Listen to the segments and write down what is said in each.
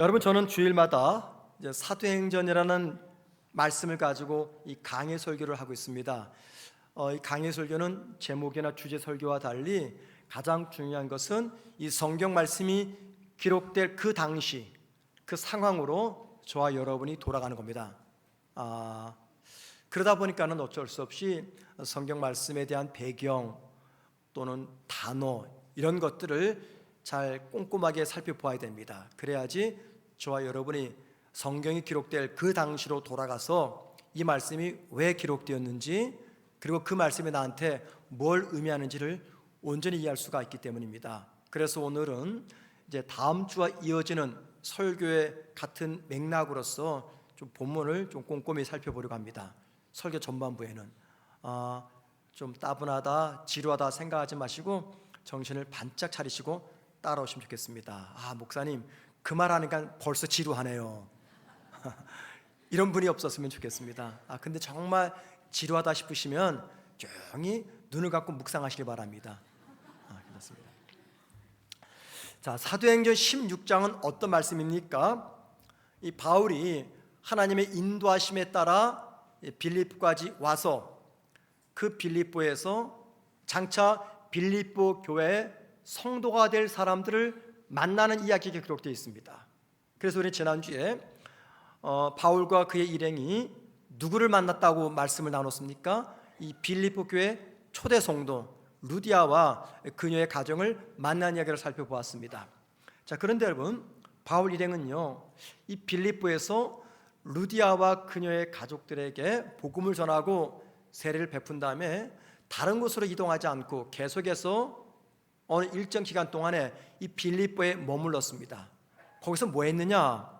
여러분, 저는 주일마다 이제 사도행전이라는 말씀을 가지고 이 강해 설교를 하고 있습니다. 이 강해 설교는 제목이나 주제 설교와 달리 가장 중요한 것은 이 성경 말씀이 기록될 그 당시 그 상황으로 저와 여러분이 돌아가는 겁니다. 그러다 보니까는 어쩔 수 없이 성경 말씀에 대한 배경 또는 단어 이런 것들을 잘 꼼꼼하게 살펴보아야 됩니다. 그래야지 저와 여러분이 성경이 기록될 그 당시로 돌아가서 이 말씀이 왜 기록되었는지, 그리고 그 말씀이 나한테 뭘 의미하는지를 온전히 이해할 수가 있기 때문입니다. 그래서 오늘은 이제 다음 주와 이어지는 설교의 같은 맥락으로서 좀 본문을 좀 꼼꼼히 살펴보려고 합니다. 설교 전반부에는 좀 따분하다, 지루하다 생각하지 마시고 정신을 반짝 차리시고 따라오시면 좋겠습니다. 목사님, 그 말하니까 벌써 지루하네요. 이런 분이 없었으면 좋겠습니다. 근데 정말 지루하다 싶으시면 조용히 눈을 감고 묵상하시기 바랍니다. 그렇습니다. 자, 사도행전 16장은 어떤 말씀입니까? 이 바울이 하나님의 인도하심에 따라 빌립보까지 와서 그 빌립보에서 장차 빌립보 교회의 성도가 될 사람들을 만나는 이야기가 기록되어 있습니다. 그래서 우리 지난주에 바울과 그의 일행이 누구를 만났다고 말씀을 나눴습니까? 이 빌립보 교회 초대 성도 루디아와 그녀의 가정을 만난 이야기를 살펴보았습니다. 자, 그런데 여러분, 바울 일행은요, 이 빌립보에서 루디아와 그녀의 가족들에게 복음을 전하고 세례를 베푼 다음에 다른 곳으로 이동하지 않고 계속해서 어느 일정 기간 동안에 이 빌립보에 머물렀습니다. 거기서 뭐 했느냐?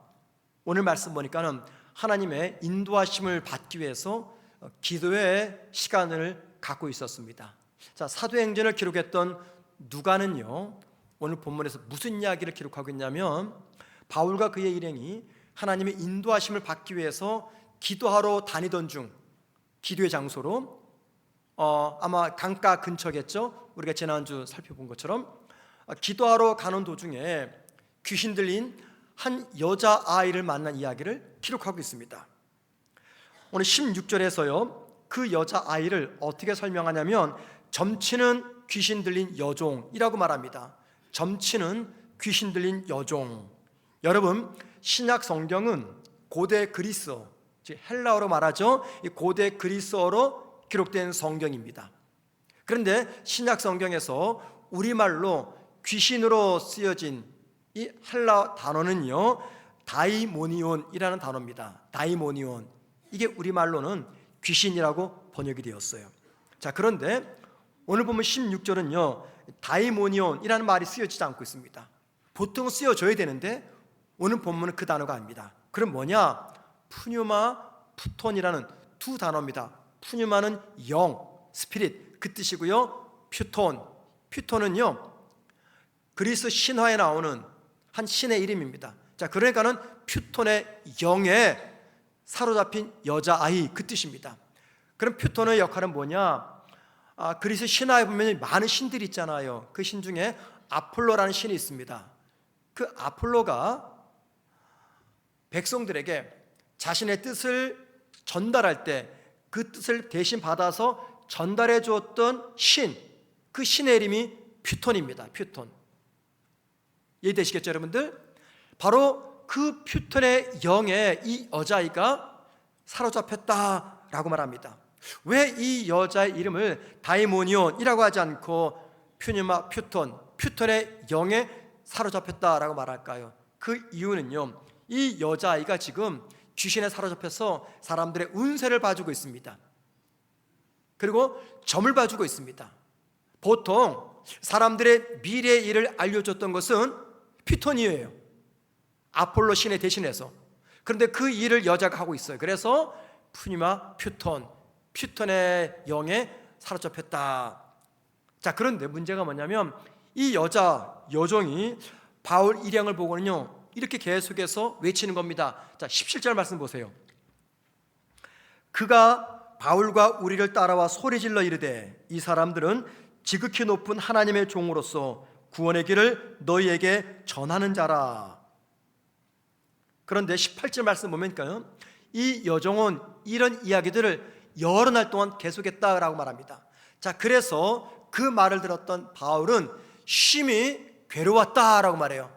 오늘 말씀 보니까는 하나님의 인도하심을 받기 위해서 기도의 시간을 갖고 있었습니다. 자, 사도행전을 기록했던 누가는요, 오늘 본문에서 무슨 이야기를 기록하고 있냐면, 바울과 그의 일행이 하나님의 인도하심을 받기 위해서 기도하러 다니던 중, 기도의 장소로 아마 강가 근처겠죠. 우리가 지난주 살펴본 것처럼 기도하러 가는 도중에 귀신 들린 한 여자아이를 만난 이야기를 기록하고 있습니다. 오늘 16절에서요, 그 여자아이를 어떻게 설명하냐면 점치는 귀신 들린 여종이라고 말합니다. 점치는 귀신 들린 여종. 여러분, 신약 성경은 고대 그리스어, 즉 헬라어로 말하죠. 이 고대 그리스어로 기록된 성경입니다. 그런데 신약 성경에서 우리말로 귀신으로 쓰여진 이 헬라 단어는요, 다이모니온이라는 단어입니다. 다이모니온. 이게 우리말로는 귀신이라고 번역이 되었어요. 자, 그런데 오늘 보면 16절은요, 다이모니온이라는 말이 쓰여지지 않고 있습니다. 보통 쓰여져야 되는데 오늘 본문은 그 단어가 아닙니다. 그럼 뭐냐? 푸뉴마, 푸톤이라는 두 단어입니다. 푸뉴마는 영, 스피릿 그 뜻이고요. 퓨톤은요, 그리스 신화에 나오는 한 신의 이름입니다. 자, 그러니까는 퓨톤의 영에 사로잡힌 여자아이 그 뜻입니다. 그럼 퓨톤의 역할은 뭐냐? 그리스 신화에 보면 많은 신들이 있잖아요. 그 신 중에 아폴로라는 신이 있습니다. 그 아폴로가 백성들에게 자신의 뜻을 전달할 때 그 뜻을 대신 받아서 전달해 주었던 신, 그 신의 이름이 퓨톤입니다. 퓨톤. 이해되시겠죠, 여러분들? 바로 그 퓨톤의 영에 이 여자아이가 사로잡혔다라고 말합니다. 왜 이 여자의 이름을 다이모니온이라고 하지 않고 푸뉴마, 퓨톤의 영에 사로잡혔다라고 말할까요? 그 이유는요, 이 여자아이가 지금 귀신에 사로잡혀서 사람들의 운세를 봐주고 있습니다. 그리고 점을 봐주고 있습니다. 보통 사람들의 미래의 일을 알려줬던 것은 퓨톤이에요. 아폴로 신에 대신해서. 그런데 그 일을 여자가 하고 있어요. 그래서 푸니마, 퓨톤의 영에 사로잡혔다. 자, 그런데 문제가 뭐냐면 이 여종이 바울 일행을 보고는요, 이렇게 계속해서 외치는 겁니다. 자, 17절 말씀 보세요. 그가 바울과 우리를 따라와 소리질러 이르되 이 사람들은 지극히 높은 하나님의 종으로서 구원의 길을 너희에게 전하는 자라. 그런데 18절 말씀 보면요, 이 여종은 이런 이야기들을 여러 날 동안 계속했다라고 말합니다. 자, 그래서 그 말을 들었던 바울은 심히 괴로웠다라고 말해요.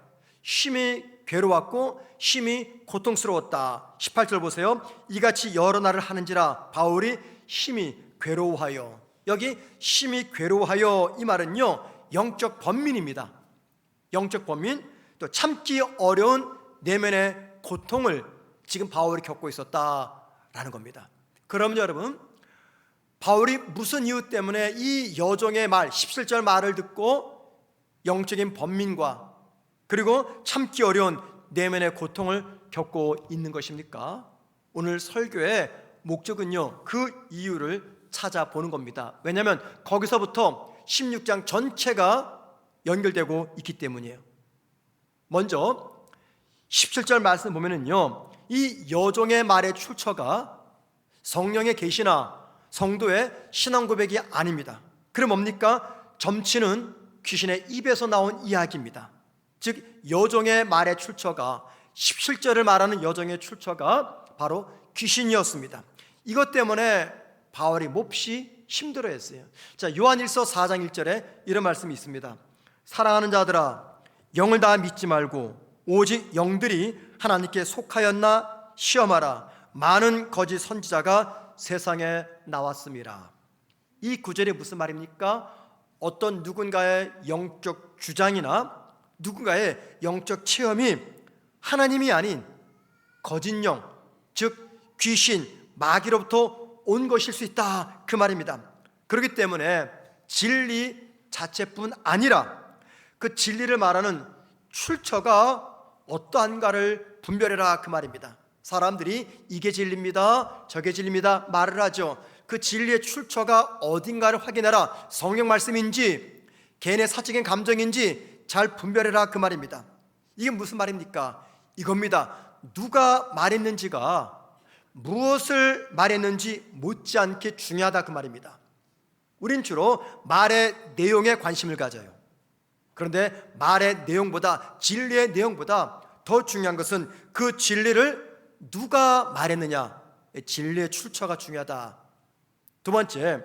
심히 괴로웠고 심히 고통스러웠다. 18절 보세요. 이같이 여러 날을 하는지라 바울이 심히 괴로워하여. 여기 심히 괴로워하여 이 말은요, 영적 번민입니다. 영적 번민, 또 참기 어려운 내면의 고통을 지금 바울이 겪고 있었다라는 겁니다. 그럼 여러분, 바울이 무슨 이유 때문에 이 여종의 말, 17절 말을 듣고 영적인 번민과 그리고 참기 어려운 내면의 고통을 겪고 있는 것입니까? 오늘 설교의 목적은요, 그 이유를 찾아보는 겁니다. 왜냐하면 거기서부터 16장 전체가 연결되고 있기 때문이에요. 먼저 17절 말씀 보면은요, 이 여종의 말의 출처가 성령의 계시나 성도의 신앙 고백이 아닙니다. 그럼 뭡니까? 점치는 귀신의 입에서 나온 이야기입니다. 즉 여종의 말의 출처가, 17절을 말하는 여종의 출처가 바로 귀신이었습니다. 이것 때문에 바울이 몹시 힘들어했어요. 자, 요한일서 4장 1절에 이런 말씀이 있습니다. 사랑하는 자들아, 영을 다 믿지 말고 오직 영들이 하나님께 속하였나 시험하라. 많은 거짓 선지자가 세상에 나왔습니다. 이 구절이 무슨 말입니까? 어떤 누군가의 영적 주장이나 누군가의 영적 체험이 하나님이 아닌 거짓 영, 즉 귀신, 마귀로부터 온 것일 수 있다, 그 말입니다. 그렇기 때문에 진리 자체뿐 아니라 그 진리를 말하는 출처가 어떠한가를 분별해라, 그 말입니다. 사람들이 이게 진리입니다, 저게 진리입니다 말을 하죠. 그 진리의 출처가 어딘가를 확인해라. 성경 말씀인지 개인의 사적인 감정인지 잘 분별해라, 그 말입니다. 이게 무슨 말입니까? 이겁니다. 누가 말했는지가 무엇을 말했는지 못지않게 중요하다, 그 말입니다. 우린 주로 말의 내용에 관심을 가져요. 그런데 말의 내용보다, 진리의 내용보다 더 중요한 것은 그 진리를 누가 말했느냐, 진리의 출처가 중요하다. 두 번째,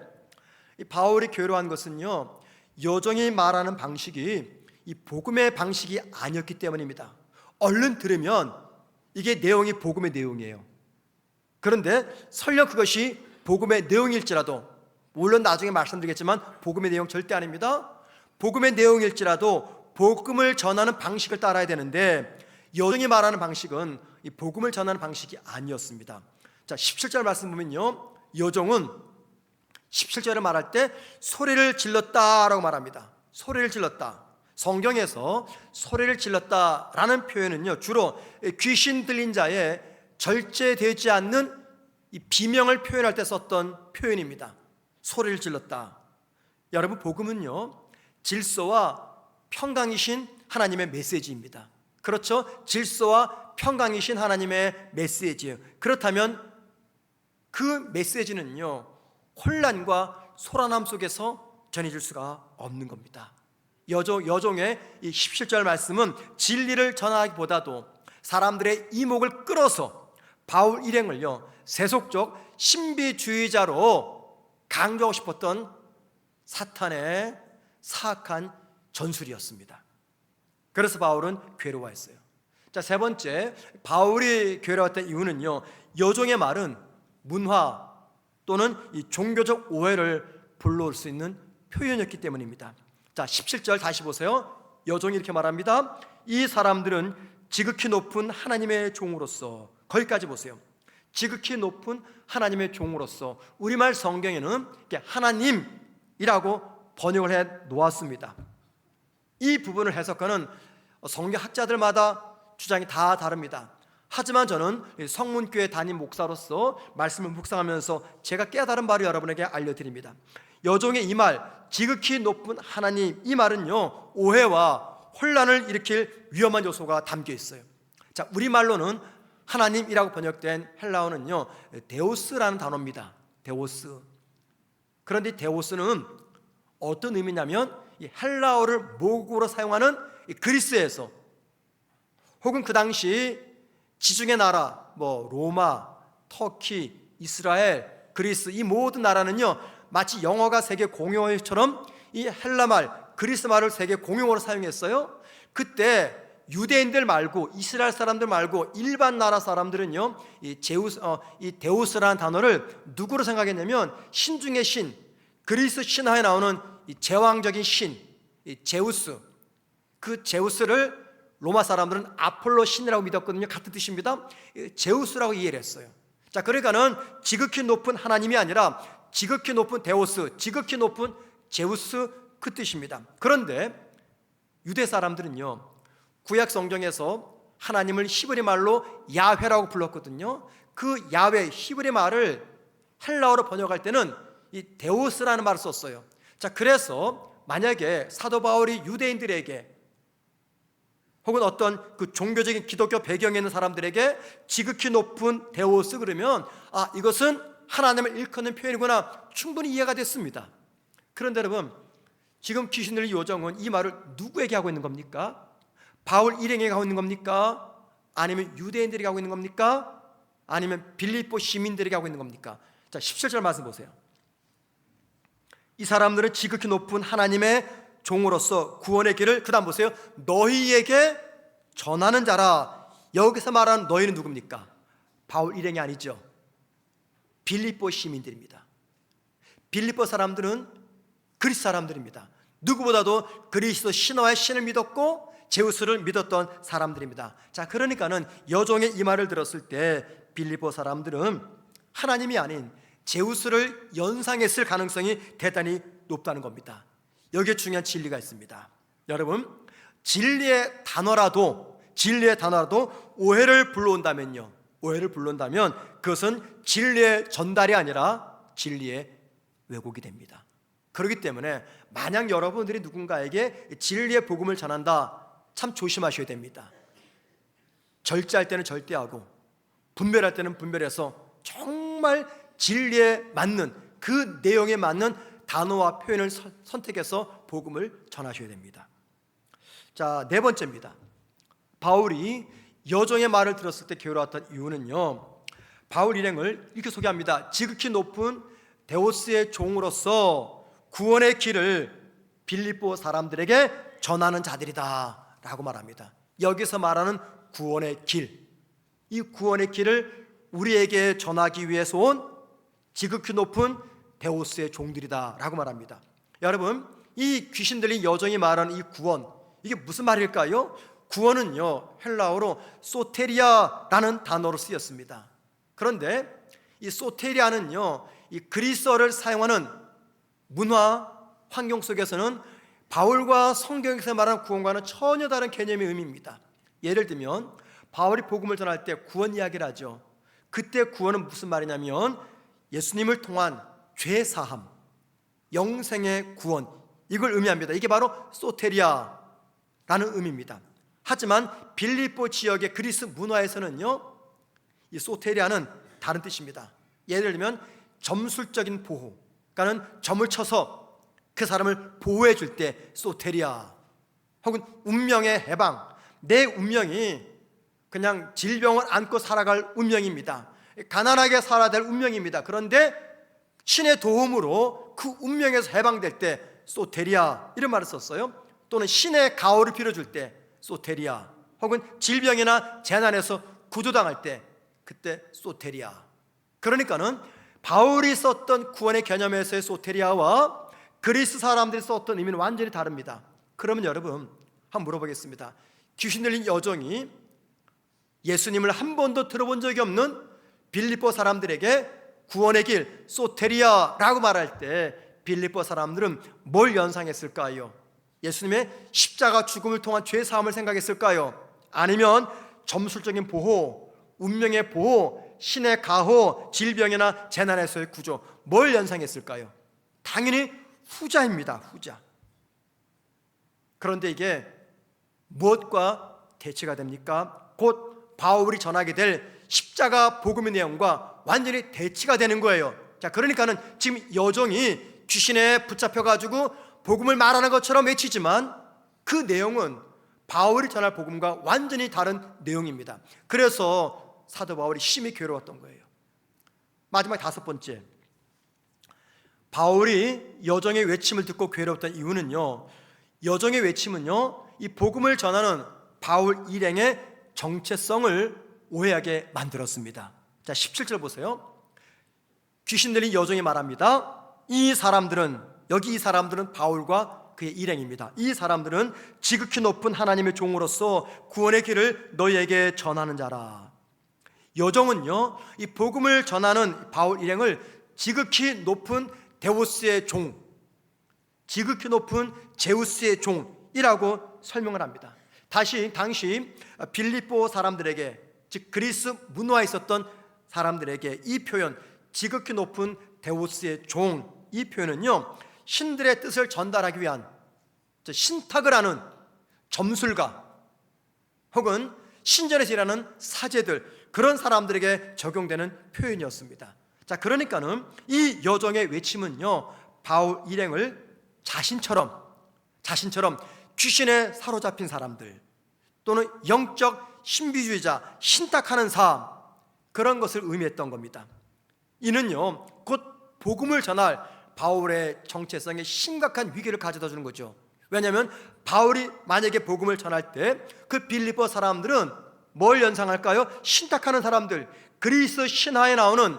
이 바울이 괴로워한 것은요, 여종이 말하는 방식이 이 복음의 방식이 아니었기 때문입니다. 얼른 들으면 이게 내용이 복음의 내용이에요. 그런데 설령 그것이 복음의 내용일지라도, 물론 나중에 말씀드리겠지만 복음의 내용 절대 아닙니다. 복음의 내용일지라도 복음을 전하는 방식을 따라야 되는데 여종이 말하는 방식은 이 복음을 전하는 방식이 아니었습니다. 자, 17절 말씀 보면요, 여종은 17절을 말할 때 소리를 질렀다라고 말합니다. 소리를 질렀다. 성경에서 소리를 질렀다라는 표현은요, 주로 귀신 들린 자의 절제되지 않는 이 비명을 표현할 때 썼던 표현입니다. 소리를 질렀다. 여러분, 복음은요, 질서와 평강이신 하나님의 메시지입니다. 그렇죠? 질서와 평강이신 하나님의 메시지예요. 그렇다면 그 메시지는요, 혼란과 소란함 속에서 전해질 수가 없는 겁니다. 여종의 이 17절 말씀은 진리를 전하기보다도 사람들의 이목을 끌어서 바울 일행을요, 세속적 신비주의자로 강조하고 싶었던 사탄의 사악한 전술이었습니다. 그래서 바울은 괴로워했어요. 자, 세 번째, 바울이 괴로웠던 이유는요, 여종의 말은 문화 또는 이 종교적 오해를 불러올 수 있는 표현이었기 때문입니다. 자, 17절 다시 보세요. 여종이 이렇게 말합니다. 이 사람들은 지극히 높은 하나님의 종으로서, 거기까지 보세요. 지극히 높은 하나님의 종으로서, 우리말 성경에는 하나님이라고 번역을 해 놓았습니다. 이 부분을 해석하는 성경학자들마다 주장이 다 다릅니다. 하지만 저는 성문교회 담임 목사로서 말씀을 묵상하면서 제가 깨달은 바를 여러분에게 알려드립니다. 여종의 이 말, 지극히 높은 하나님, 이 말은요, 오해와 혼란을 일으킬 위험한 요소가 담겨 있어요. 자, 우리말로는 하나님이라고 번역된 헬라어는요, 데오스라는 단어입니다. 데오스. 그런데 데오스는 어떤 의미냐면 이 헬라어를 모국어로 사용하는 이 그리스에서 혹은 그 당시 지중해 나라, 로마, 터키, 이스라엘, 그리스, 이 모든 나라는요 마치 영어가 세계 공용어처럼 이 헬라말, 그리스말을 세계 공용어로 사용했어요. 그때 유대인들 말고, 이스라엘 사람들 말고 일반 나라 사람들은요 이 데우스라는 단어를 누구로 생각했냐면 신 중의 신, 그리스 신화에 나오는 이 제왕적인 신, 이 제우스, 그 제우스를 로마 사람들은 아폴로 신이라고 믿었거든요. 같은 뜻입니다. 제우스라고 이해를 했어요. 자, 그러니까는 지극히 높은 하나님이 아니라 지극히 높은 데우스, 지극히 높은 제우스, 그 뜻입니다. 그런데 유대 사람들은요 구약 성경에서 하나님을 히브리 말로 야훼라고 불렀거든요. 그 야훼 히브리 말을 헬라어로 번역할 때는 이 데우스라는 말을 썼어요. 자, 그래서 만약에 사도 바울이 유대인들에게 혹은 어떤 그 종교적인 기독교 배경에 있는 사람들에게 지극히 높은 데우스 그러면 이것은 하나님을 일컫는 표현이구나, 충분히 이해가 됐습니다. 그런데 여러분, 지금 귀신 들린 요정은 이 말을 누구에게 하고 있는 겁니까? 바울 일행에게 하고 있는 겁니까? 아니면 유대인들에게 하고 있는 겁니까? 아니면 빌립보 시민들에게 하고 있는 겁니까? 자, 17절 말씀 보세요. 이 사람들은 지극히 높은 하나님의 종으로서 구원의 길을, 그 다음 보세요, 너희에게 전하는 자라. 여기서 말하는 너희는 누굽니까? 바울 일행이 아니죠. 빌립보 시민들입니다. 빌립보 사람들은 그리스 사람들입니다. 누구보다도 그리스도 신화의 신을 믿었고 제우스를 믿었던 사람들입니다. 자, 그러니까는 여종의 이 말을 들었을 때 빌립보 사람들은 하나님이 아닌 제우스를 연상했을 가능성이 대단히 높다는 겁니다. 여기에 중요한 진리가 있습니다. 여러분, 진리의 단어라도 오해를 불러온다면 그것은 진리의 전달이 아니라 진리의 왜곡이 됩니다. 그렇기 때문에 만약 여러분들이 누군가에게 진리의 복음을 전한다, 참 조심하셔야 됩니다. 절제할 때는 절제하고 분별할 때는 분별해서 정말 진리에 맞는, 그 내용에 맞는 단어와 표현을 선택해서 복음을 전하셔야 됩니다. 자, 네 번째입니다. 바울이 여종의 말을 들었을 때 괴로웠던 이유는요, 바울 일행을 이렇게 소개합니다. 지극히 높은 데우스의 종으로서 구원의 길을 빌립보 사람들에게 전하는 자들이다 라고 말합니다. 여기서 말하는 구원의 길, 이 구원의 길을 우리에게 전하기 위해서 온 지극히 높은 데우스의 종들이다 라고 말합니다. 여러분, 이 귀신 들린 여종이 말하는 이 구원, 이게 무슨 말일까요? 구원은요 헬라어로 소테리아라는 단어로 쓰였습니다. 그런데 이 소테리아는요 이 그리스어를 사용하는 문화 환경 속에서는 바울과 성경에서 말하는 구원과는 전혀 다른 개념의 의미입니다. 예를 들면 바울이 복음을 전할 때 구원 이야기를 하죠. 그때 구원은 무슨 말이냐면 예수님을 통한 죄 사함, 영생의 구원, 이걸 의미합니다. 이게 바로 소테리아라는 의미입니다. 하지만 빌립보 지역의 그리스 문화에서는요 이 소테리아는 다른 뜻입니다. 예를 들면 점술적인 보호, 그러니까 점을 쳐서 그 사람을 보호해 줄 때 소테리아, 혹은 운명의 해방, 내 운명이 그냥 질병을 안고 살아갈 운명입니다. 가난하게 살아야 될 운명입니다. 그런데 신의 도움으로 그 운명에서 해방될 때 소테리아, 이런 말을 썼어요. 또는 신의 가호를 빌어줄 때 소테리아, 혹은 질병이나 재난에서 구조당할 때 그때 소테리아. 그러니까는 바울이 썼던 구원의 개념에서의 소테리아와 그리스 사람들이 썼던 의미는 완전히 다릅니다. 그러면 여러분 한번 물어보겠습니다. 귀신 들린 여종이 예수님을 한 번도 들어본 적이 없는 빌립보 사람들에게 구원의 길 소테리아라고 말할 때 빌립보 사람들은 뭘 연상했을까요? 예수님의 십자가 죽음을 통한 죄 사함을 생각했을까요? 아니면 점술적인 보호, 운명의 보호, 신의 가호, 질병이나 재난에서의 구조, 뭘 연상했을까요? 당연히 후자입니다. 후자. 그런데 이게 무엇과 대치가 됩니까? 곧 바울이 전하게 될 십자가 복음의 내용과 완전히 대치가 되는 거예요. 자, 그러니까는 지금 여종이 귀신에 붙잡혀가지고 복음을 말하는 것처럼 외치지만 그 내용은 바울이 전할 복음과 완전히 다른 내용입니다. 그래서 사도 바울이 심히 괴로웠던 거예요. 마지막 5번째, 바울이 여정의 외침을 듣고 괴로웠던 이유는요, 여정의 외침은요, 이 복음을 전하는 바울 일행의 정체성을 오해하게 만들었습니다. 자, 17절 보세요. 귀신 들린 여종이 말합니다. 이 사람들은 바울과 그의 일행입니다. 이 사람들은 지극히 높은 하나님의 종으로서 구원의 길을 너희에게 전하는 자라. 여종은요, 이 복음을 전하는 바울 일행을 지극히 높은 데우스의 종, 지극히 높은 제우스의 종이라고 설명을 합니다. 당시 빌립보 사람들에게, 즉 그리스 문화에 있었던 사람들에게 이 표현, 지극히 높은 데우스의 종, 이 표현은요, 신들의 뜻을 전달하기 위한 신탁을 하는 점술가 혹은 신전에서 일하는 사제들, 그런 사람들에게 적용되는 표현이었습니다. 자, 그러니까는 이 여종의 외침은요, 바울 일행을 자신처럼 귀신에 사로잡힌 사람들 또는 영적 신비주의자, 신탁하는 삶, 그런 것을 의미했던 겁니다. 이는요, 곧 복음을 전할 바울의 정체성에 심각한 위기를 가져다 주는 거죠. 왜냐하면 바울이 만약에 복음을 전할 때 그 빌립보 사람들은 뭘 연상할까요? 신탁하는 사람들, 그리스 신화에 나오는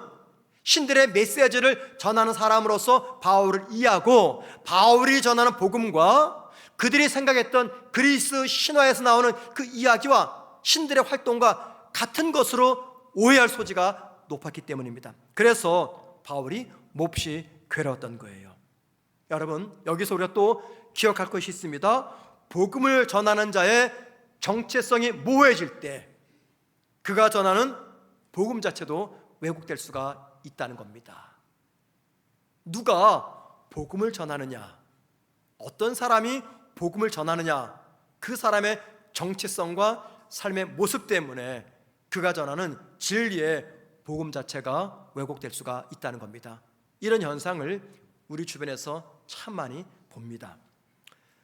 신들의 메시지를 전하는 사람으로서 바울을 이해하고, 바울이 전하는 복음과 그들이 생각했던 그리스 신화에서 나오는 그 이야기와 신들의 활동과 같은 것으로 오해할 소지가 높았기 때문입니다. 그래서 바울이 몹시 괴로웠던 거예요. 여러분, 여기서 우리가 또 기억할 것이 있습니다. 복음을 전하는 자의 정체성이 모호해질 때 그가 전하는 복음 자체도 왜곡될 수가 있다는 겁니다. 누가 복음을 전하느냐, 어떤 사람이 복음을 전하느냐, 그 사람의 정체성과 삶의 모습 때문에 그가 전하는 진리의 복음 자체가 왜곡될 수가 있다는 겁니다. 이런 현상을 우리 주변에서 참 많이 봅니다.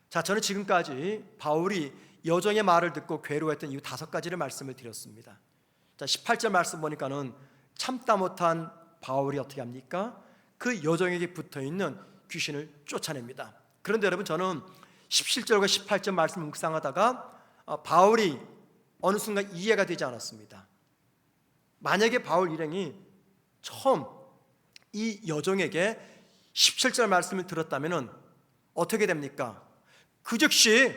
자, 저는 지금까지 바울이 여종의 말을 듣고 괴로워했던 이유 5가지를 말씀을 드렸습니다. 자, 18절 말씀 보니까는 참다 못한 바울이 어떻게 합니까? 그 여종에게 붙어있는 귀신을 쫓아냅니다. 그런데 여러분, 저는 17절과 18절 말씀 묵상하다가 바울이 어느 순간 이해가 되지 않았습니다. 만약에 바울 일행이 처음 이 여종에게 17절 말씀을 들었다면 어떻게 됩니까? 그 즉시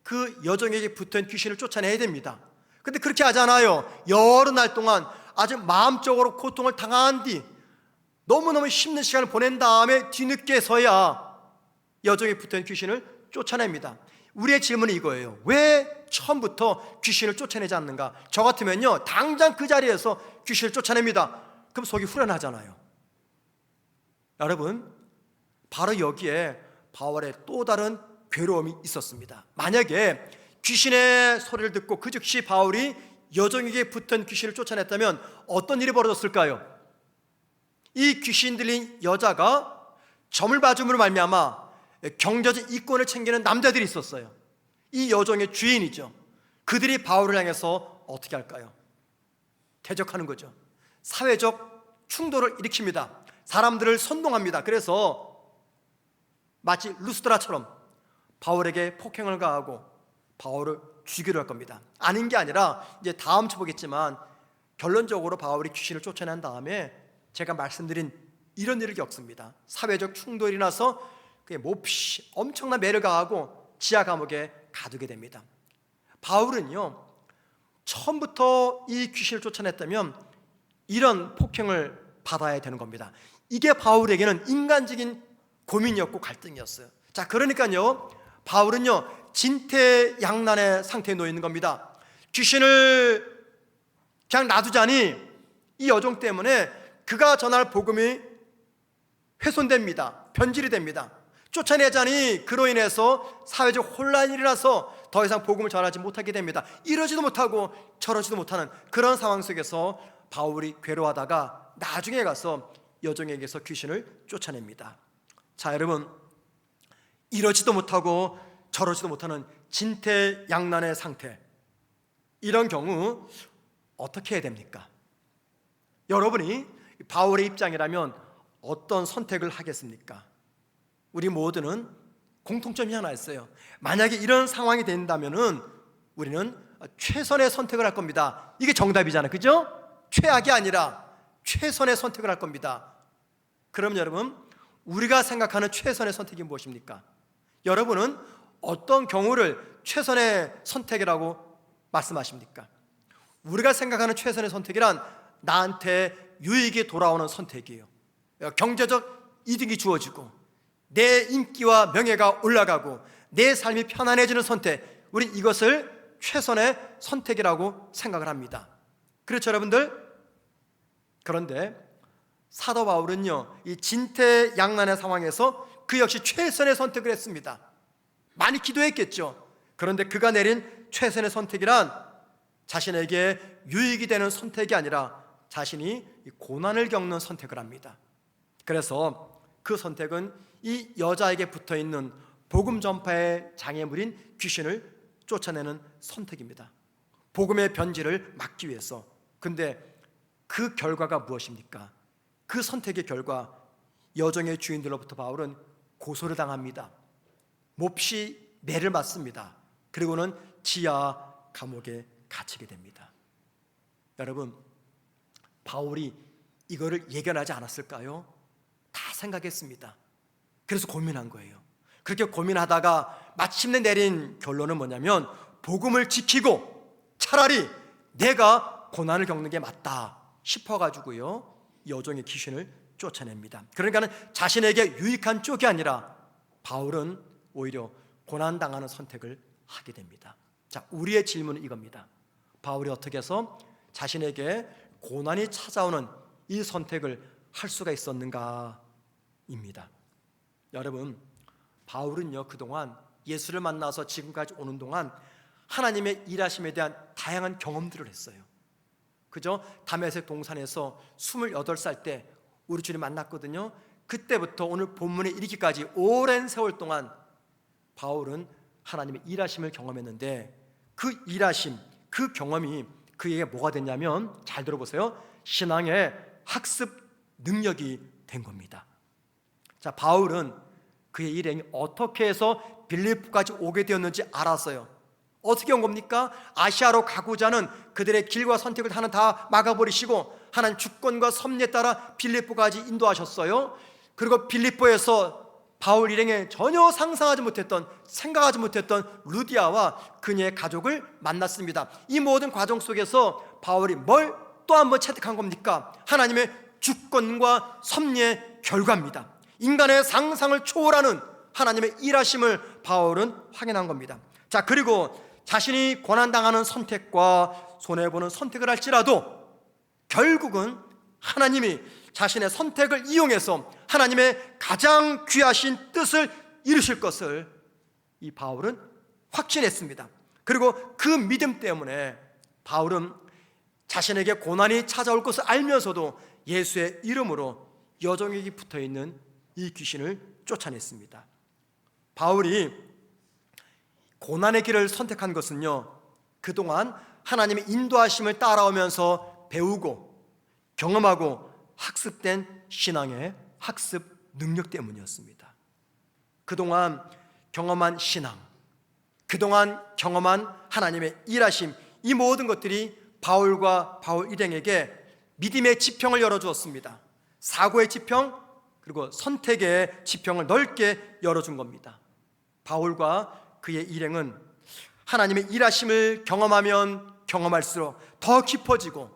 그 여종에게 붙은 귀신을 쫓아내야 됩니다. 근데 그렇게 하지 않아요. 여러 날 동안 아주 마음적으로 고통을 당한 뒤 너무너무 힘든 시간을 보낸 다음에 뒤늦게서야 여종에 붙은 귀신을 쫓아냅니다. 우리의 질문은 이거예요. 왜 처음부터 귀신을 쫓아내지 않는가? 저 같으면요, 당장 그 자리에서 귀신을 쫓아냅니다. 그럼 속이 후련하잖아요. 여러분, 바로 여기에 바울의 또 다른 괴로움이 있었습니다. 만약에 귀신의 소리를 듣고 그 즉시 바울이 여종에게 붙은 귀신을 쫓아냈다면 어떤 일이 벌어졌을까요? 이 귀신 들린 여자가 점을 봐줌으로 말미암아 경제적 이권을 챙기는 남자들이 있었어요. 이 여종의 주인이죠. 그들이 바울을 향해서 어떻게 할까요? 대적하는 거죠. 사회적 충돌을 일으킵니다. 사람들을 선동합니다. 그래서 마치 루스드라처럼 바울에게 폭행을 가하고 바울을 죽이려 할 겁니다. 아닌 게 아니라 이제 다음 주 보겠지만 결론적으로 바울이 귀신을 쫓아낸 다음에 제가 말씀드린 이런 일을 겪습니다. 사회적 충돌이 나서 그게 몹시 엄청난 매를 가하고 지하 감옥에 가두게 됩니다. 바울은요, 처음부터 이 귀신을 쫓아냈다면 이런 폭행을 받아야 되는 겁니다. 이게 바울에게는 인간적인 고민이었고 갈등이었어요. 자, 그러니까요, 바울은요, 진퇴양난의 상태에 놓여 있는 겁니다. 귀신을 그냥 놔두자니 이 여종 때문에 그가 전할 복음이 훼손됩니다. 변질이 됩니다. 쫓아내자니 그로 인해서 사회적 혼란이 일어나서 더 이상 복음을 전하지 못하게 됩니다. 이러지도 못하고 저러지도 못하는 그런 상황 속에서 바울이 괴로워하다가 나중에 가서 여종에게서 귀신을 쫓아냅니다. 자, 여러분, 이러지도 못하고 저러지도 못하는 진퇴양난의 상태, 이런 경우 어떻게 해야 됩니까? 여러분이 바울의 입장이라면 어떤 선택을 하겠습니까? 우리 모두는 공통점이 하나 있어요. 만약에 이런 상황이 된다면은 우리는 최선의 선택을 할 겁니다. 이게 정답이잖아요, 그죠? 최악이 아니라 최선의 선택을 할 겁니다. 그럼 여러분, 우리가 생각하는 최선의 선택이 무엇입니까? 여러분은 어떤 경우를 최선의 선택이라고 말씀하십니까? 우리가 생각하는 최선의 선택이란 나한테 유익이 돌아오는 선택이에요. 경제적 이득이 주어지고 내 인기와 명예가 올라가고 내 삶이 편안해지는 선택, 우리 이것을 최선의 선택이라고 생각을 합니다. 그렇죠, 여러분들? 그런데 사도 바울은요, 이 진퇴양난의 상황에서 그 역시 최선의 선택을 했습니다. 많이 기도했겠죠. 그런데 그가 내린 최선의 선택이란 자신에게 유익이 되는 선택이 아니라 자신이 고난을 겪는 선택을 합니다. 그래서 그 선택은 이 여자에게 붙어있는 복음 전파의 장애물인 귀신을 쫓아내는 선택입니다. 복음의 변질을 막기 위해서. 근데 그 결과가 무엇입니까? 그 선택의 결과, 여종의 주인들로부터 바울은 고소를 당합니다. 몹시 매를 맞습니다. 그리고는 지하 감옥에 갇히게 됩니다. 여러분, 바울이 이거를 예견하지 않았을까요? 다 생각했습니다. 그래서 고민한 거예요. 그렇게 고민하다가 마침내 내린 결론은 뭐냐면, 복음을 지키고 차라리 내가 고난을 겪는 게 맞다 싶어가지고요, 여종의 귀신을 쫓아냅니다. 그러니까는 자신에게 유익한 쪽이 아니라 바울은 오히려 고난당하는 선택을 하게 됩니다. 자, 우리의 질문은 이겁니다. 바울이 어떻게 해서 자신에게 고난이 찾아오는 이 선택을 할 수가 있었는가 입니다. 여러분, 바울은요, 그동안 예수를 만나서 지금까지 오는 동안 하나님의 일하심에 대한 다양한 경험들을 했어요. 그죠? 다메섹 동산에서 28살 때 우리 주님 만났거든요. 그때부터 오늘 본문에 이르기까지 오랜 세월 동안 바울은 하나님의 일하심을 경험했는데, 그 일하심, 그 경험이 그에게 뭐가 됐냐면, 잘 들어보세요, 신앙의 학습 능력이 된 겁니다. 자, 바울은 그의 일행이 어떻게 해서 빌립보까지 오게 되었는지 알았어요. 어떻게 온 겁니까? 아시아로 가고자 하는 그들의 길과 선택을 하나 다 막아버리시고 하나님 주권과 섭리에 따라 빌립보까지 인도하셨어요. 그리고 빌립보에서 바울 일행에 전혀 상상하지 못했던, 생각하지 못했던 루디아와 그녀의 가족을 만났습니다. 이 모든 과정 속에서 바울이 뭘 또 한 번 체득한 겁니까? 하나님의 주권과 섭리의 결과입니다. 인간의 상상을 초월하는 하나님의 일하심을 바울은 확인한 겁니다. 자, 그리고 자신이 고난당하는 선택과 손해보는 선택을 할지라도 결국은 하나님이 자신의 선택을 이용해서 하나님의 가장 귀하신 뜻을 이루실 것을 이 바울은 확신했습니다. 그리고 그 믿음 때문에 바울은 자신에게 고난이 찾아올 것을 알면서도 예수의 이름으로 여종에게 붙어있는 이 귀신을 쫓아냈습니다. 바울이 고난의 길을 선택한 것은요, 그동안 하나님의 인도하심을 따라오면서 배우고 경험하고 학습된 신앙의 학습 능력 때문이었습니다. 그동안 경험한 신앙, 그동안 경험한 하나님의 일하심, 이 모든 것들이 바울과 바울 일행에게 믿음의 지평을 열어주었습니다. 사고의 지평, 그리고 선택의 지평을 넓게 열어준 겁니다. 바울과 그의 일행은 하나님의 일하심을 경험하면 경험할수록 더 깊어지고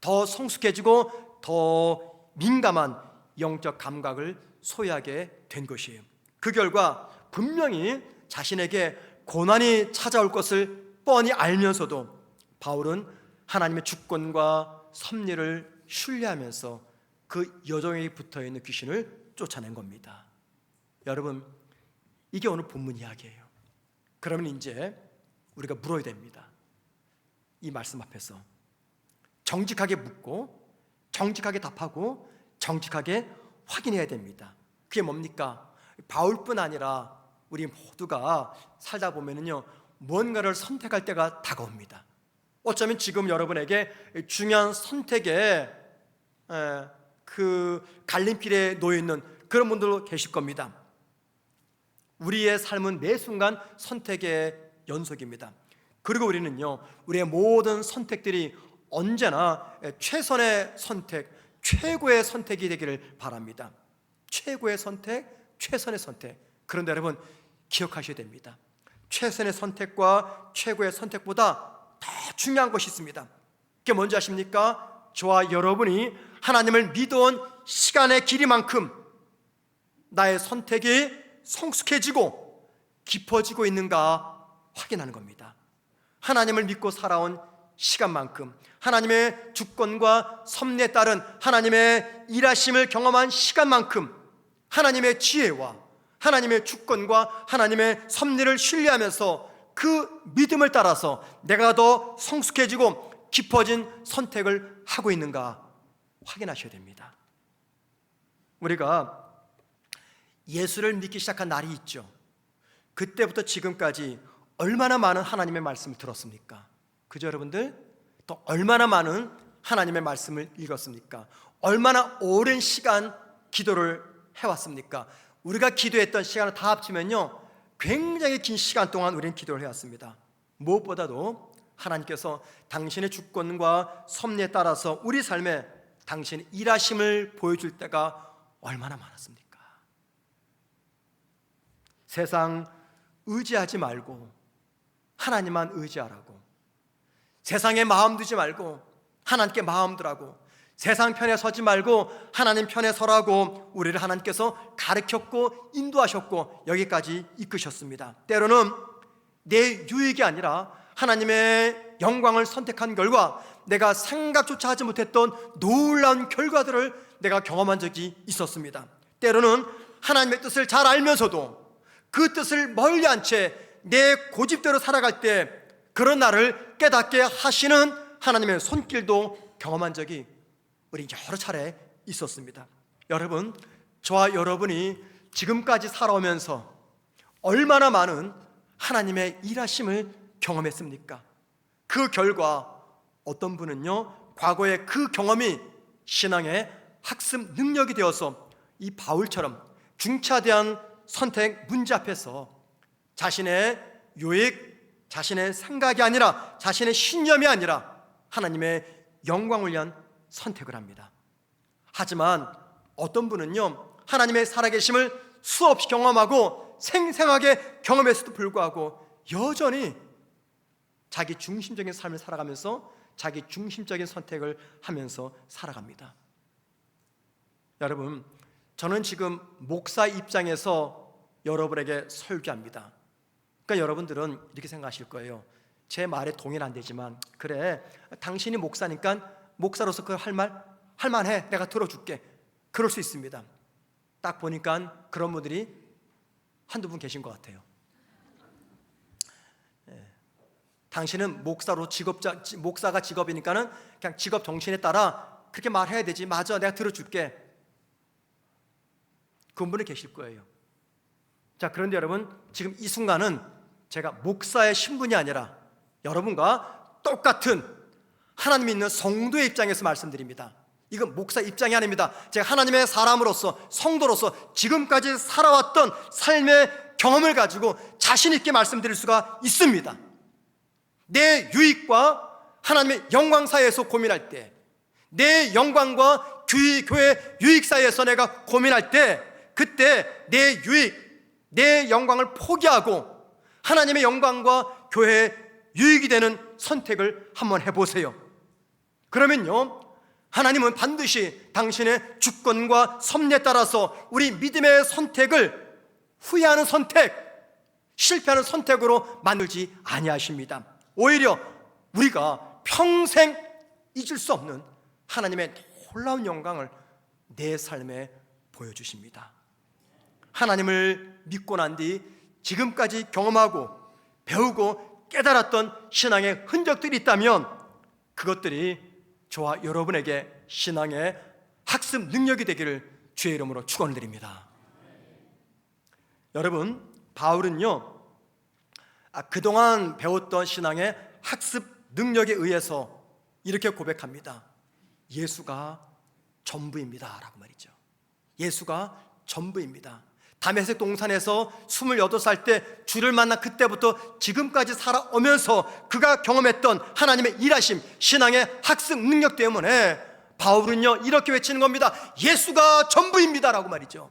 더 성숙해지고 더 민감한 영적 감각을 소유하게 된 것이에요. 그 결과 분명히 자신에게 고난이 찾아올 것을 뻔히 알면서도 바울은 하나님의 주권과 섭리를 신뢰하면서 그 여종에게 붙어있는 귀신을 쫓아낸 겁니다. 여러분, 이게 오늘 본문 이야기예요. 그러면 이제 우리가 물어야 됩니다. 이 말씀 앞에서 정직하게 묻고 정직하게 답하고 정직하게 확인해야 됩니다. 그게 뭡니까? 바울뿐 아니라 우리 모두가 살다 보면은요, 뭔가를 선택할 때가 다가옵니다. 어쩌면 지금 여러분에게 중요한 선택에 그 갈림길에 놓여 있는 그런 분들도 계실 겁니다. 우리의 삶은 매 순간 선택의 연속입니다. 그리고 우리는요, 우리의 모든 선택들이 언제나 최선의 선택, 최고의 선택이 되기를 바랍니다. 최고의 선택, 최선의 선택. 그런데 여러분 기억하셔야 됩니다. 최선의 선택과 최고의 선택보다 더 중요한 것이 있습니다. 그게 뭔지 아십니까? 저와 여러분이 하나님을 믿어온 시간의 길이만큼 나의 선택이 성숙해지고 깊어지고 있는가 확인하는 겁니다. 하나님을 믿고 살아온 시간만큼, 하나님의 주권과 섭리에 따른 하나님의 일하심을 경험한 시간만큼 하나님의 지혜와 하나님의 주권과 하나님의 섭리를 신뢰하면서 그 믿음을 따라서 내가 더 성숙해지고 깊어진 선택을 하고 있는가 확인하셔야 됩니다. 우리가 예수를 믿기 시작한 날이 있죠. 그때부터 지금까지 얼마나 많은 하나님의 말씀을 들었습니까? 그죠 여러분들? 또 얼마나 많은 하나님의 말씀을 읽었습니까? 얼마나 오랜 시간 기도를 해왔습니까? 우리가 기도했던 시간을 다 합치면요, 굉장히 긴 시간 동안 우리는 기도를 해왔습니다. 무엇보다도 하나님께서 당신의 주권과 섭리에 따라서 우리 삶에 당신의 일하심을 보여줄 때가 얼마나 많았습니까? 세상 의지하지 말고 하나님만 의지하라고, 세상에 마음 두지 말고 하나님께 마음 두라고, 세상 편에 서지 말고 하나님 편에 서라고 우리를 하나님께서 가르쳤고 인도하셨고 여기까지 이끄셨습니다. 때로는 내 유익이 아니라 하나님의 영광을 선택한 결과 내가 생각조차 하지 못했던 놀라운 결과들을 내가 경험한 적이 있었습니다. 때로는 하나님의 뜻을 잘 알면서도 그 뜻을 멀리한 채 내 고집대로 살아갈 때 그런 나를 깨닫게 하시는 하나님의 손길도 경험한 적이 우리 여러 차례 있었습니다. 여러분, 저와 여러분이 지금까지 살아오면서 얼마나 많은 하나님의 일하심을 경험했습니까? 그 결과 어떤 분은요, 과거의 그 경험이 신앙의 학습 능력이 되어서 이 바울처럼 중차대한 선택 문제 앞에서 자신의 유익, 자신의 생각이 아니라 자신의 신념이 아니라 하나님의 영광을 위한 선택을 합니다. 하지만 어떤 분은요, 하나님의 살아계심을 수없이 경험하고 생생하게 경험했음에도 불구하고 여전히 자기 중심적인 삶을 살아가면서 자기 중심적인 선택을 하면서 살아갑니다. 여러분, 저는 지금 목사 입장에서 여러분에게 설교합니다. 그러니까 여러분들은 이렇게 생각하실 거예요. 제 말에 동의는 안 되지만, 그래, 당신이 목사니까 목사로서 그 할만해, 내가 들어줄게. 그럴 수 있습니다. 딱 보니까 그런 분들이 한두 분 계신 것 같아요. 당신은 목사로 목사가 직업이니까는 그냥 직업 정신에 따라 그렇게 말해야 되지. 맞아, 내가 들어줄게. 그런 분이 계실 거예요. 자, 그런데 여러분, 지금 이 순간은 제가 목사의 신분이 아니라 여러분과 똑같은 하나님 있는 성도의 입장에서 말씀드립니다. 이건 목사 입장이 아닙니다. 제가 하나님의 사람으로서, 성도로서 지금까지 살아왔던 삶의 경험을 가지고 자신 있게 말씀드릴 수가 있습니다. 내 유익과 하나님의 영광 사이에서 고민할 때, 내 영광과 교회 유익 사이에서 내가 고민할 때, 그때 내 유익, 내 영광을 포기하고 하나님의 영광과 교회의 유익이 되는 선택을 한번 해보세요. 그러면요, 하나님은 반드시 당신의 주권과 섭리에 따라서 우리 믿음의 선택을 후회하는 선택, 실패하는 선택으로 만들지 아니하십니다. 오히려 우리가 평생 잊을 수 없는 하나님의 놀라운 영광을 내 삶에 보여주십니다. 하나님을 믿고 난 뒤 지금까지 경험하고 배우고 깨달았던 신앙의 흔적들이 있다면 그것들이 저와 여러분에게 신앙의 학습 능력이 되기를 주의 이름으로 축원을 드립니다. 여러분, 바울은요, 그동안 배웠던 신앙의 학습 능력에 의해서 이렇게 고백합니다. 예수가 전부입니다 라고 말이죠. 예수가 전부입니다. 다메섹 동산에서 28살 때 주를 만난 그때부터 지금까지 살아오면서 그가 경험했던 하나님의 일하심, 신앙의 학습 능력 때문에 바울은요 이렇게 외치는 겁니다. 예수가 전부입니다 라고 말이죠.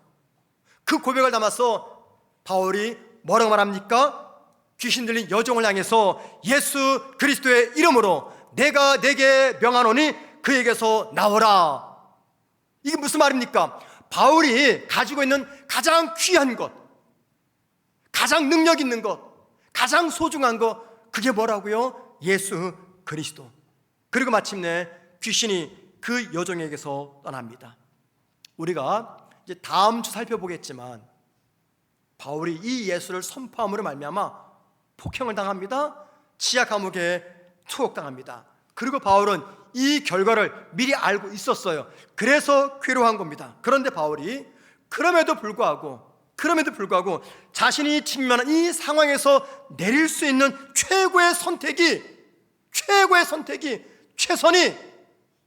그 고백을 담아서 바울이 뭐라고 말합니까? 귀신 들린 여종을 향해서 예수 그리스도의 이름으로 내가 내게 명하노니 그에게서 나오라. 이게 무슨 말입니까? 바울이 가지고 있는 가장 귀한 것, 가장 능력 있는 것, 가장 소중한 것, 그게 뭐라고요? 예수 그리스도. 그리고 마침내 귀신이 그 여종에게서 떠납니다. 우리가 이제 다음 주 살펴보겠지만 바울이 이 예수를 선포함으로 말미암아 폭행을 당합니다. 지하 감옥에 투옥당합니다. 그리고 바울은 이 결과를 미리 알고 있었어요. 그래서 괴로워한 겁니다. 그런데 바울이 그럼에도 불구하고 자신이 직면한 이 상황에서 내릴 수 있는 최고의 선택이 최선이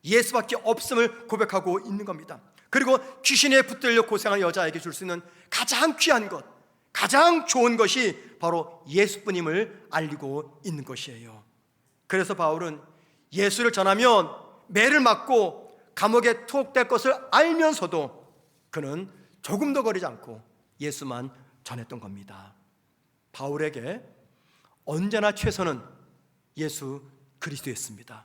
예수밖에 없음을 고백하고 있는 겁니다. 그리고 귀신에 붙들려 고생하는 여자에게 줄 수 있는 가장 귀한 것, 가장 좋은 것이 바로 예수뿐임을 알리고 있는 것이에요. 그래서 바울은 예수를 전하면 매를 맞고 감옥에 투옥될 것을 알면서도 그는 조금도 거리지 않고 예수만 전했던 겁니다. 바울에게 언제나 최선은 예수 그리스도였습니다.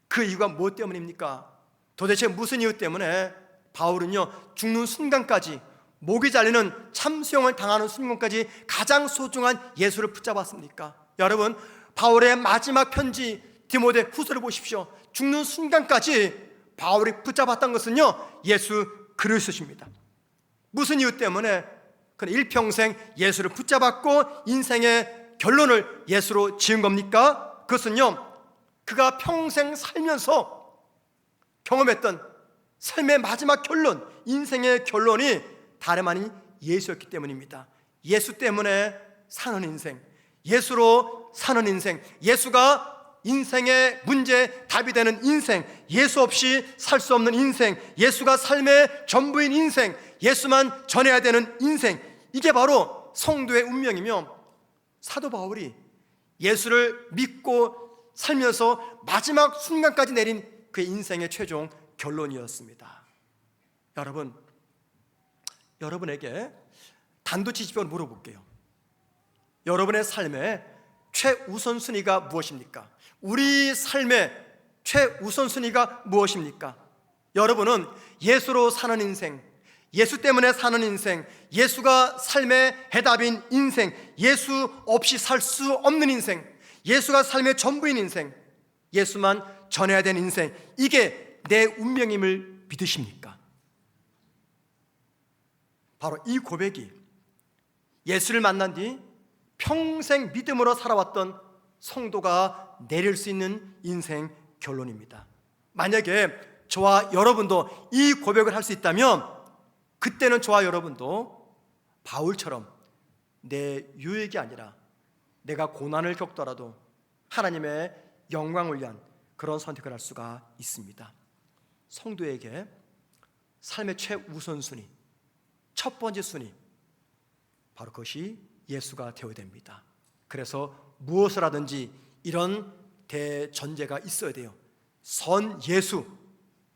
그 이유가 무엇 때문입니까? 도대체 무슨 이유 때문에 바울은요 죽는 순간까지, 목이 잘리는 참수형을 당하는 순간까지 가장 소중한 예수를 붙잡았습니까? 여러분, 바울의 마지막 편지 디모데 후서를 보십시오. 죽는 순간까지 바울이 붙잡았던 것은요 예수 그리스도십니다. 무슨 이유 때문에? 그는 일평생 예수를 붙잡았고 인생의 결론을 예수로 지은 겁니까? 그것은요 그가 평생 살면서 경험했던 삶의 마지막 결론, 인생의 결론이 다름 아닌 예수였기 때문입니다. 예수 때문에 사는 인생, 예수로 사는 인생, 예수가 인생의 문제 답이 되는 인생, 예수 없이 살 수 없는 인생, 예수가 삶의 전부인 인생, 예수만 전해야 되는 인생, 이게 바로 성도의 운명이며 사도 바울이 예수를 믿고 살면서 마지막 순간까지 내린 그의 인생의 최종 결론이었습니다. 여러분, 여러분에게 단도직입적으로 물어볼게요. 여러분의 삶의 최우선순위가 무엇입니까? 우리 삶의 최우선순위가 무엇입니까? 여러분은 예수로 사는 인생, 예수 때문에 사는 인생, 예수가 삶의 해답인 인생, 예수 없이 살 수 없는 인생, 예수가 삶의 전부인 인생, 예수만 전해야 되는 인생, 이게 내 운명임을 믿으십니까? 바로 이 고백이 예수를 만난 뒤 평생 믿음으로 살아왔던 성도가 내릴 수 있는 인생 결론입니다. 만약에 저와 여러분도 이 고백을 할 수 있다면 그때는 저와 여러분도 바울처럼 내 유익이 아니라 내가 고난을 겪더라도 하나님의 영광을 위한 그런 선택을 할 수가 있습니다. 성도에게 삶의 최우선순위, 첫 번째 순위, 바로 그것이 예수가 되어야 됩니다. 그래서 무엇을 하든지 이런 대전제가 있어야 돼요. 선 예수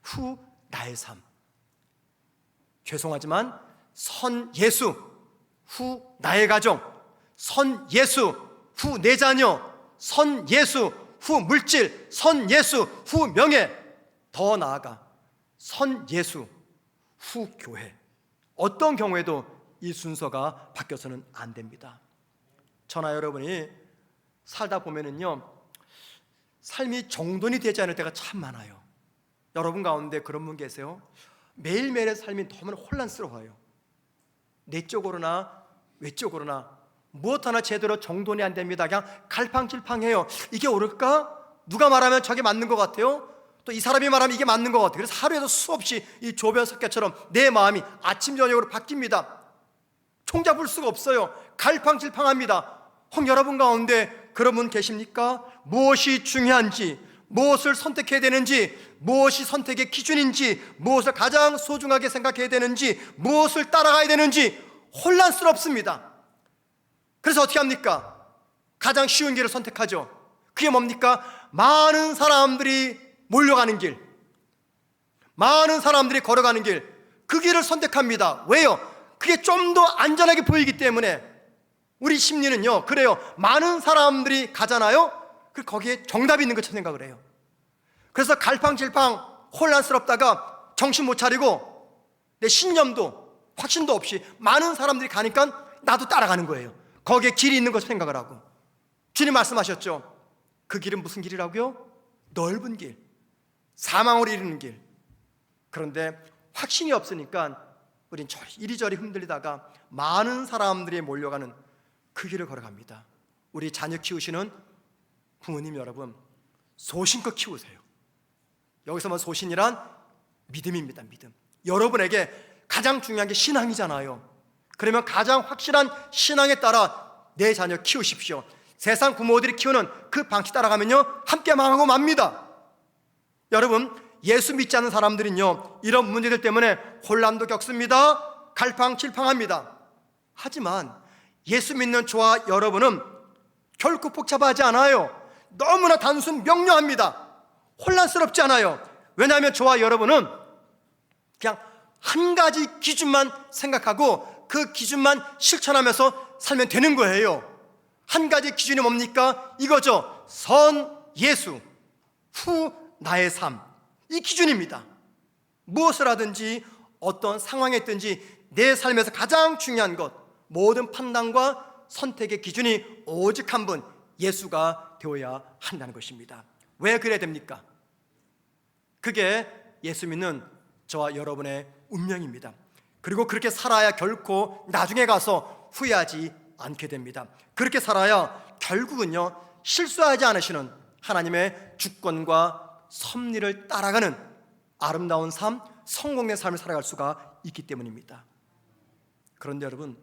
후 나의 삶. 죄송하지만 선 예수 후 나의 가정, 선 예수 후 내 자녀, 선 예수 후 물질, 선 예수 후 명예, 더 나아가 선 예수 후 교회. 어떤 경우에도 이 순서가 바뀌어서는 안 됩니다. 저나 여러분이 살다 보면은요 삶이 정돈이 되지 않을 때가 참 많아요. 여러분 가운데 그런 분 계세요? 매일매일의 삶이 너무나 혼란스러워요. 내적으로나 외적으로나 무엇 하나 제대로 정돈이 안 됩니다. 그냥 갈팡질팡해요. 이게 옳을까? 누가 말하면 저게 맞는 것 같아요? 또 이 사람이 말하면 이게 맞는 것 같아요. 그래서 하루에도 수없이 이 조변석가처럼 내 마음이 아침 저녁으로 바뀝니다. 총잡을 수가 없어요. 갈팡질팡합니다. 혹 여러분 가운데 그런 분 계십니까? 무엇이 중요한지, 무엇을 선택해야 되는지, 무엇이 선택의 기준인지, 무엇을 가장 소중하게 생각해야 되는지, 무엇을 따라가야 되는지 혼란스럽습니다. 그래서 어떻게 합니까? 가장 쉬운 길을 선택하죠. 그게 뭡니까? 많은 사람들이 몰려가는 길, 많은 사람들이 걸어가는 길, 그 길을 선택합니다. 왜요? 그게 좀 더 안전하게 보이기 때문에. 우리 심리는요, 그래요. 많은 사람들이 가잖아요. 거기에 정답이 있는 것처럼 생각을 해요. 그래서 갈팡질팡 혼란스럽다가 정신 못 차리고 내 신념도 확신도 없이 많은 사람들이 가니까 나도 따라가는 거예요. 거기에 길이 있는 것처럼 생각을 하고. 주님 말씀하셨죠. 그 길은 무슨 길이라고요? 넓은 길, 사망으로 이르는 길. 그런데 확신이 없으니까 우린 이리저리 흔들리다가 많은 사람들이 몰려가는 그 길을 걸어갑니다. 우리 자녀 키우시는 부모님 여러분, 소신껏 키우세요. 여기서만 소신이란 믿음입니다. 믿음. 여러분에게 가장 중요한 게 신앙이잖아요. 그러면 가장 확실한 신앙에 따라 내 자녀 키우십시오. 세상 부모들이 키우는 그 방식 따라가면요, 함께 망하고 맙니다. 여러분, 예수 믿지 않는 사람들은요, 이런 문제들 때문에 혼란도 겪습니다. 갈팡질팡합니다. 하지만 예수 믿는 저와 여러분은 결코 복잡하지 않아요. 너무나 단순 명료합니다. 혼란스럽지 않아요. 왜냐하면 저와 여러분은 그냥 한 가지 기준만 생각하고 그 기준만 실천하면서 살면 되는 거예요. 한 가지 기준이 뭡니까? 이거죠. 선 예수, 후 나의 삶. 이 기준입니다. 무엇을 하든지 어떤 상황에 있든지 내 삶에서 가장 중요한 것, 모든 판단과 선택의 기준이 오직 한 분, 예수가 되어야 한다는 것입니다. 왜 그래야 됩니까? 그게 예수 믿는 저와 여러분의 운명입니다. 그리고 그렇게 살아야 결코 나중에 가서 후회하지 않게 됩니다. 그렇게 살아야 결국은요, 실수하지 않으시는 하나님의 주권과 섭리를 따라가는 아름다운 삶, 성공의 삶을 살아갈 수가 있기 때문입니다. 그런데 여러분,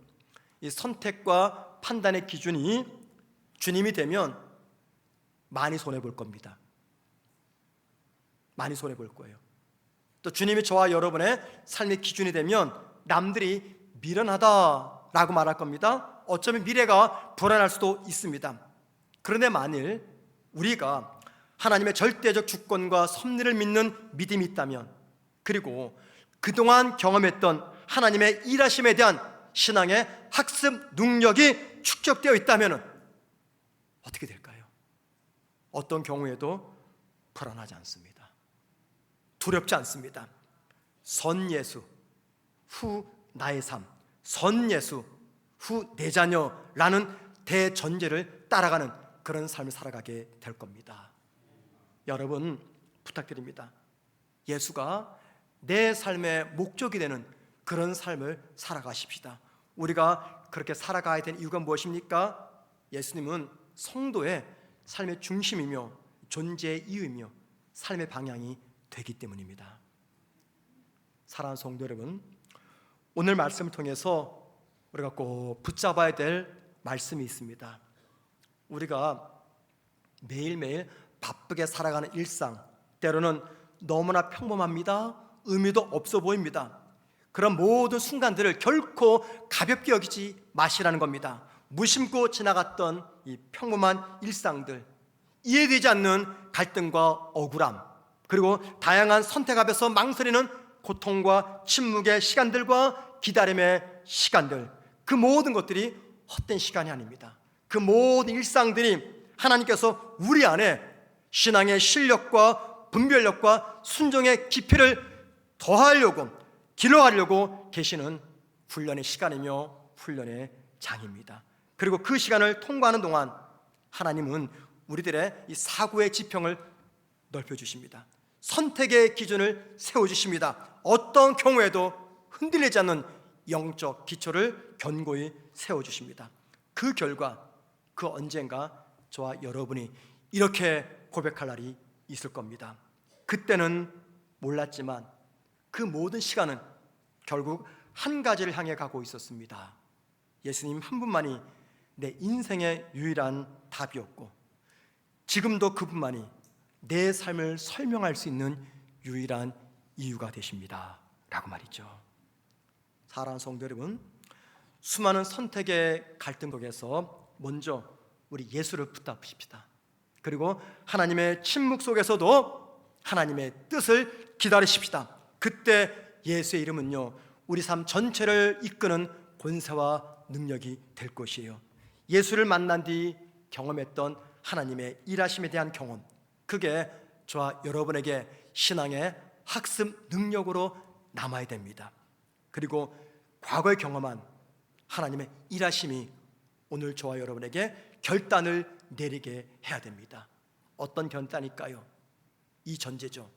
이 선택과 판단의 기준이 주님이 되면 많이 손해볼 겁니다. 많이 손해볼 거예요. 또 주님이 저와 여러분의 삶의 기준이 되면 남들이 미련하다라고 말할 겁니다. 어쩌면 미래가 불안할 수도 있습니다. 그런데 만일 우리가 하나님의 절대적 주권과 섭리를 믿는 믿음이 있다면, 그리고 그동안 경험했던 하나님의 일하심에 대한 신앙의 학습 능력이 축적되어 있다면 어떻게 될까요? 어떤 경우에도 불안하지 않습니다. 두렵지 않습니다. 선 예수, 후 나의 삶, 선 예수, 후 내 자녀라는 대전제를 따라가는 그런 삶을 살아가게 될 겁니다. 여러분, 부탁드립니다. 예수가 내 삶의 목적이 되는 그런 삶을 살아가십시다. 우리가 그렇게 살아가야 되는 이유가 무엇입니까? 예수님은 성도의 삶의 중심이며 존재의 이유이며 삶의 방향이 되기 때문입니다. 사랑하는 성도 여러분, 오늘 말씀을 통해서 우리가 꼭 붙잡아야 될 말씀이 있습니다. 우리가 매일매일 바쁘게 살아가는 일상, 때로는 너무나 평범합니다. 의미도 없어 보입니다. 그런 모든 순간들을 결코 가볍게 여기지 마시라는 겁니다. 무심코 지나갔던 이 평범한 일상들, 이해되지 않는 갈등과 억울함, 그리고 다양한 선택 앞에서 망설이는 고통과 침묵의 시간들과 기다림의 시간들, 그 모든 것들이 헛된 시간이 아닙니다. 그 모든 일상들이 하나님께서 우리 안에 신앙의 실력과 분별력과 순종의 깊이를 더하려고, 길러가려고 계시는 훈련의 시간이며 훈련의 장입니다. 그리고 그 시간을 통과하는 동안 하나님은 우리들의 이 사고의 지평을 넓혀주십니다. 선택의 기준을 세워주십니다. 어떤 경우에도 흔들리지 않는 영적 기초를 견고히 세워주십니다. 그 결과 그 언젠가 저와 여러분이 이렇게 고백할 날이 있을 겁니다. 그때는 몰랐지만 그 모든 시간은 결국 한 가지를 향해 가고 있었습니다. 예수님 한 분만이 내 인생의 유일한 답이었고 지금도 그분만이 내 삶을 설명할 수 있는 유일한 이유가 되십니다 라고 말이죠. 사랑하는 성도 여러분, 수많은 선택의 갈등 속에서 먼저 우리 예수를 붙잡으십시다. 그리고 하나님의 침묵 속에서도 하나님의 뜻을 기다리십시다. 그때 예수의 이름은요, 우리 삶 전체를 이끄는 권세와 능력이 될 것이에요. 예수를 만난 뒤 경험했던 하나님의 일하심에 대한 경험, 그게 저와 여러분에게 신앙의 학습 능력으로 남아야 됩니다. 그리고 과거에 경험한 하나님의 일하심이 오늘 저와 여러분에게 결단을 내리게 해야 됩니다. 어떤 결단일까요? 이 전제죠.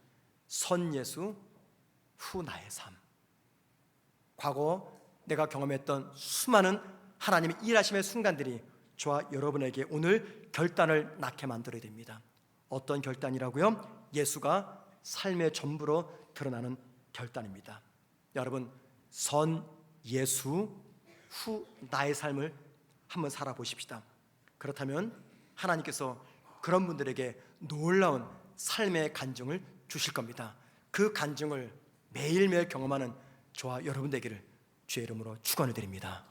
선 예수, 후 나의 삶. 과거 내가 경험했던 수많은 하나님의 일하심의 순간들이 저와 여러분에게 오늘 결단을 낳게 만들어야 됩니다. 어떤 결단이라고요? 예수가 삶의 전부로 드러나는 결단입니다. 여러분, 선 예수, 후 나의 삶을 한번 살아보십시다. 그렇다면 하나님께서 그런 분들에게 놀라운 삶의 간증을 주실 겁니다. 그 간증을 매일매일 경험하는 저와 여러분 되기를 주의 이름으로 축원을 드립니다.